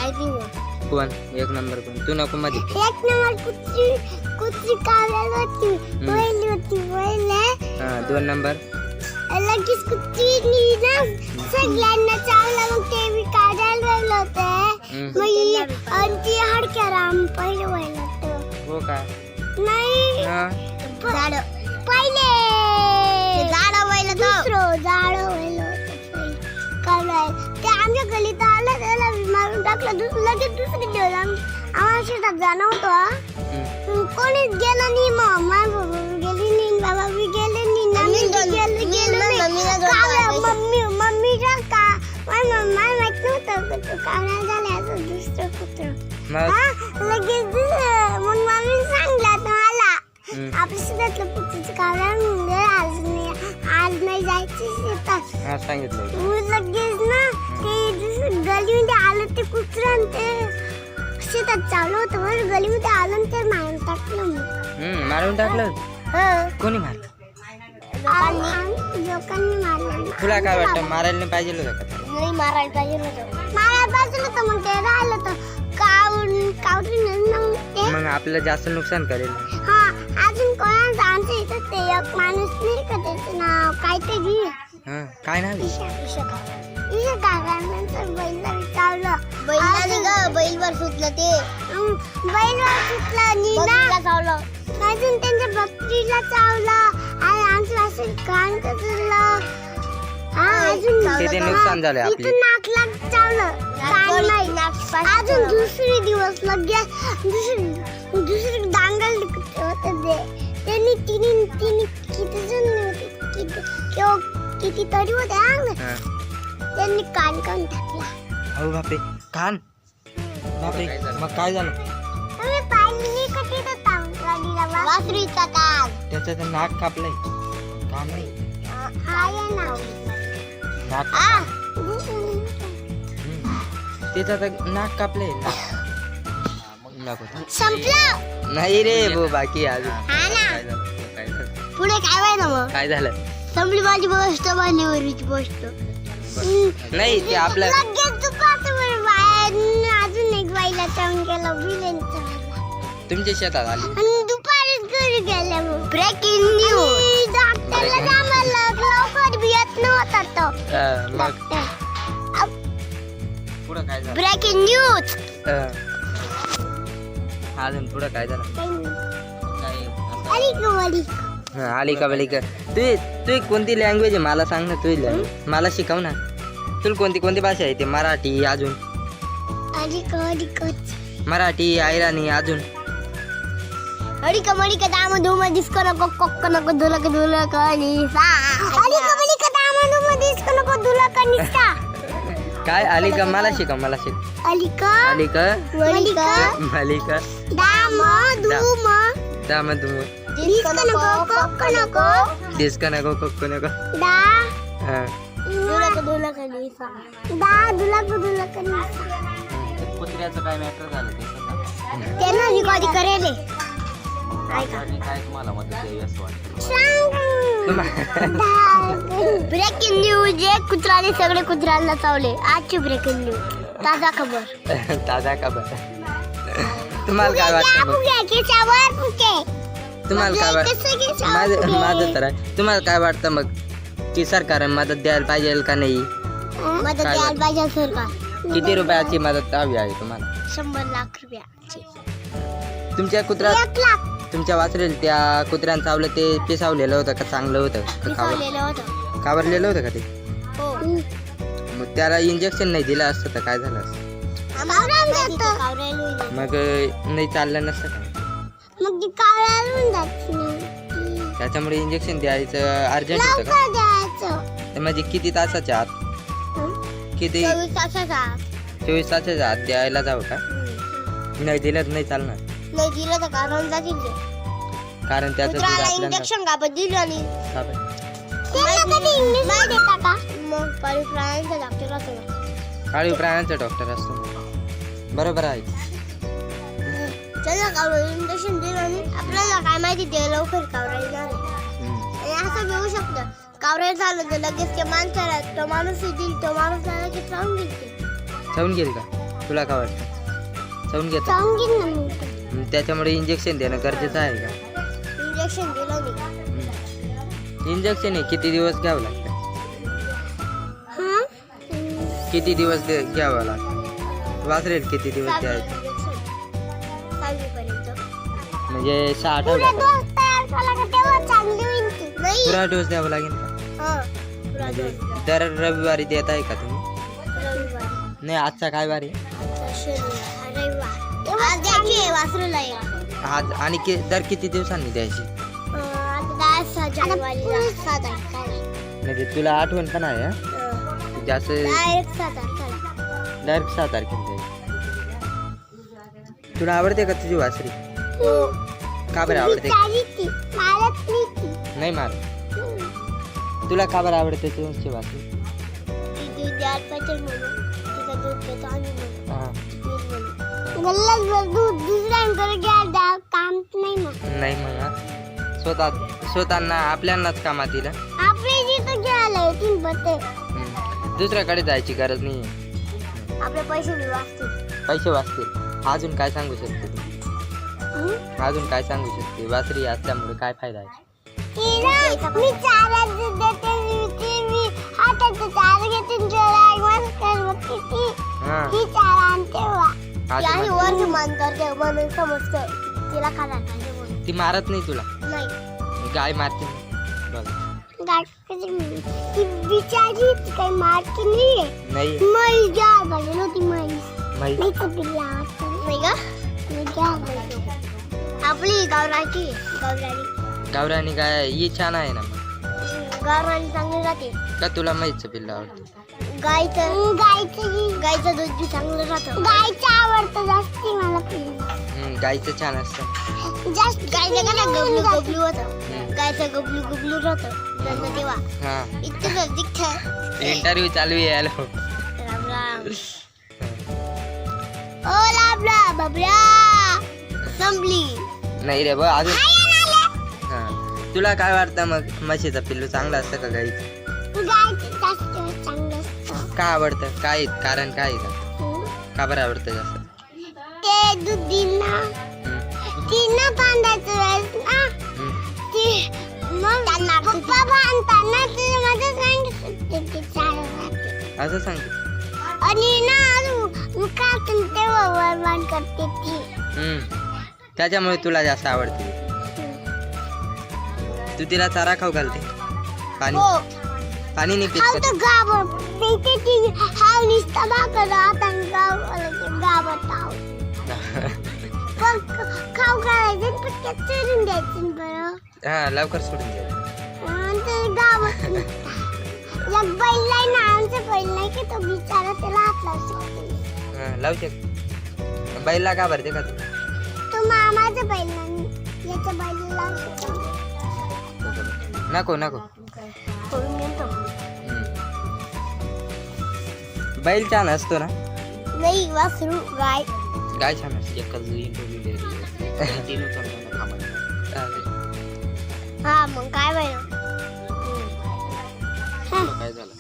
माहिती नाही. कोण एक नंबर कोण तू नको मध्ये एक नंबर कुत्री कुत्री कावळ्याला होती पहिले हा 2 नंबर लगेच कुत्रीनी ना सगळ्यांना चावला मग ते मी काढायला लागलं होतं मग आणि ती हडक्याराम पहिले व्हायला होतं. हो का नाही हा झाड पहिले झाड व्हायला दुसरं झाड व्हायला होतं कावळा ते आमच्या गलीत आलं त्याला मारून टाकलं लगेच दुसरी दिवस आम्हाला शेतात जाणं होतं कोणीच गेलं नाही मग माझ्या बाबा गेली नाही बाबा बी गेले नाही मम्मीचा का मला माहित नव्हतं कावळा झाला असं दुसरं कुत्रं लगेच मग मम्मी सांगला मला आपल्या शेतातलं कुत्रीचं कावळा म्हणजे आज नाही जायचं शेतात हा सांगितलं लगेच ना ते गलीमध्ये आलं ते कुत्रं ते शेतात चालू होतं बरं गलीमध्ये आलं आणि ते मारून टाकलं मारून टाकलं कोणी मारलं लोकांनी मारलं तुला काय वाटतं मारायला नाही पाहिजे होतं का नाही मारायला पाहिजे होतं मग ते राहिलं तर मग आपलं जास्त नुकसान करेल हा अजून कोणाचं आमच्या इथं ते एक माणूस नाही का त्याचं नाव काहीतरी हा काय नाव इशा काकांनंतर बैलला चावलं बैलवर सुटलं ते बैलवर सुटलं नीला चावलं अजून त्यांच्या बकरीला चावलं आणि आमचं असं कान कसलं ते नुकसान झालं आपले नाकला चावलं कान नाही अजून दुसरी दिवस लगेच दुसरी डांगल होते त्यांनी तिने किती जण किती तरी होते त्यांनी कान कान टाकला हो बापरे कान बापरे मग काय झालं तुम्ही पाहिलं नाही का तिथं तांबडीला वासरीचा कान त्याचं तर नाक कापलंय कान नाही आहे ना नाक त्याचं तर नाक कापलंय नको संपलं नाही रे भो बाकी अजून हा ना काय झालं पुढे काय व्हायला मग काय झालं संपली माझी गोष्ट मांडीवरची गोष्ट नाही ते आपलं लगेच दुपारचं बाहेर अजून एक बाईला चावून गेला विलेनचा तुमच्या शेतात आली आणि दुपारीच घरी गेल्या मग ब्रेकिंग न्यूज डॉक्टरला जामाला लवकर बियत नव्हता तो मग पुढं काय झालं ब्रेकिंग न्यूज अजून पुढं काय झालं अरे गवली आली का बली का तू कोणती लँग्वेज आहे मला सांग ना तुझी लँग्वेज मला शिकव ना तुला कोणती भाषा आहे ते मराठी अजून मराठी आयराणी अजून अडिका मडिका दाम धुम डिस्को नको कोक्क नको धुलक धुलक निसा अडिका मडिका दाम धुम डिस्को नको धुलक निसा काय आली का मला शिक अलिका मालिका दाम धुम डिस्को नको कोक्क नको डिस्को नको कोक्क नको दा धुलक निसा दा धुलक निसा कुत्र्याचं काय मॅटर झालं ते त्यांना रिकॉर्डिंग करेल काय तुम्हाला मदत द्यावी असं वाटतं ब्रेकिंग न्यूज कुत्र्याने सगळे कुत्र्यांना चावले आजची ब्रेकिंग न्यूज ताजा खबर तुम्हाला काय वाटतं तुम्हाला काय वाटतं माझं तर आहे तुम्हाला काय वाटतं मग की सरकार मदत द्यायला पाहिजे का नाही मदत द्यायला पाहिजे सरकार किती रुपयाची मदत हवी आहे तुम्हाला 100 लाख रुपयाची तुमच्या कुत्रा 1 लाख तुमच्या वाचलेलं त्या कुत्र्यानं चावलं ते पिसावलेलं होतं का चांगलं होतं पिकवलेलं होतं कावरलेलं होतं का ते हो मग त्याला इंजेक्शन नाही दिलं असतं तर काय झालं असतं मग नाही चाललं नसतं का मग ती कावळ्याला जात त्याच्यामुळे इंजेक्शन द्यायचं अर्जंट होतं का लवकर द्यायचं तर म्हणजे किती तासाच्या आत किती 24 तासाचा 24 तासाच्या आत द्यायला जावं का नाही दिलं तर नाही चालणार नाही दिलं तर कारण जातील ते कारण त्याचं दूध कुत्र्याला आपल्याला इंजेक्शन का दिलं आणि का बरं? त्यांना कधी इंग्लिश नाही देता का मग पाळीव प्राण्यांचा डॉक्टर असतो पाळीव प्राण्यांचा डॉक्टर असतो बरोबर आहे त्याला कावळं इंजेक्शन दिलं आणि आपल्याला काय माहिती ते लवकर कावळा येणार आणि असं घेऊ शकतं कावळा झालं तर लगेच ते माणसाला तो माणूस येईल तो माणूस लगेच राहून गेल चावून गेली का तुला काय वाटतं चावून घेतो चावून ना मग त्याच्यामुळे इंजेक्शन देणं गरजेचं आहे का इंजेक्शन दिलं मी इंजेक्शन हे किती दिवस घ्यावं लागतं हा किती दिवस घ्यावं लागतं वासरेल किती दिवस द्यायचं म्हणजे 6 आठवड्यात डोस तयार झाला का तेव्हा चांगली होईल ती नाही पुरा डोस द्यावा लागेल का हा म्हणजे दर रविवारी देत आहे का तुम्ही रविवारी नाही आजचा काय वार आहे रविवार आज द्यायची आहे वासरूला आज आणि दर किती दिवसांनी द्यायची आता 10 जानेवारीला 7 तारखेला म्हणजे तुला आठवण पण आहे हा? जास्त डायरेक्ट 7 तारखेला डायरेक्ट 6 तारखेला द्यायची तुला आवडते का तुझी वासरी का बरं आवडते नाही मार तुला का बरं आवडते तुझी वासरी हा. काम नाही मग नाही मग हा. स्वतःना आपल्यालाच कामात येईल हा. आपले जिथं घ्यायला येतील बते दुसऱ्याकडे जायची गरज नाही आपले पैसे बी वाचतील पैसे वाचतील अजून काय सांगू शकते तू अजून काय सांगू शकते वासरी असल्यामुळे काय फायदा आहे मी चारा देते मी हाताचं चारा घेते हा ही चारा आणते अजून वर मान करते म्हणून समजतं तिला खाणार नाही म्हणून ती मारत नाही तुला नाही गाय मारते बघ ती बिचारी ती काही मारती नाहीये नाही म्हैस घ्या पाहिजे नव्हती म्हैस माहित नाही पिल्ला नाही का मी घ्या पाहिजे आपली गावराची गावराणी गावरानी गाय ही छान आहे ना मग गावराणी चांगली राहते का तुला माहितचं पिल्लं आवडतं गायचं दूध बी चांगलं राहतं गायचं आवडतं जास्ती मला पिल्लं गायचं छान असतं जास्त गायचं का गबलू गबलू होतं गायचं गबलू गबलू राहतं त्यांना तेव्हा हा इतकं दिखत इंटरव्ह्यू चालू आहे हॅलो राम राम ओ लाभला बबल्या संपली नाही रे बघ अजून हा तुला काय वाटतं मग म्हशीचं पिल्लू चांगलं असतं का गाईचं गायचं जास्त चांगलं असतं का आवडतं काय कारण काय आहे का का बरं आवडतं जास्त ते दूध दिन ना ती न बांधायचं वेळेस ना ती मग त्यांना पप्पा बांधताना ते माझं सांगितलं ते चालू असं सांग आणि ना अजून काढून तेव्हा वरवान करते ती त्याच्यामुळे तुला जास्त आवडते तू तिला चारा खाऊ घालते पाणी हो पाणी नाही हाव पित तर गाव ते ती हाव निस्ता भाकर आता गावात हाव खाऊ घालायचं पटक्यात चढून द्यायचं बरं हा लवकर सोडून दे नंतर गावात एक बैल नाही ना आमचं बैल नाही की तो बिचारा त्याला हात लावू शकतो हा लावू शक बैलला का भरते का तू तो मामाचा बैल नाही याच्या बैलाला लावू शकतो नको नको करून घेतो बैल छान असतो ना नाही वासरू गाय गाय छान असते हा मग काय बैल काय झालं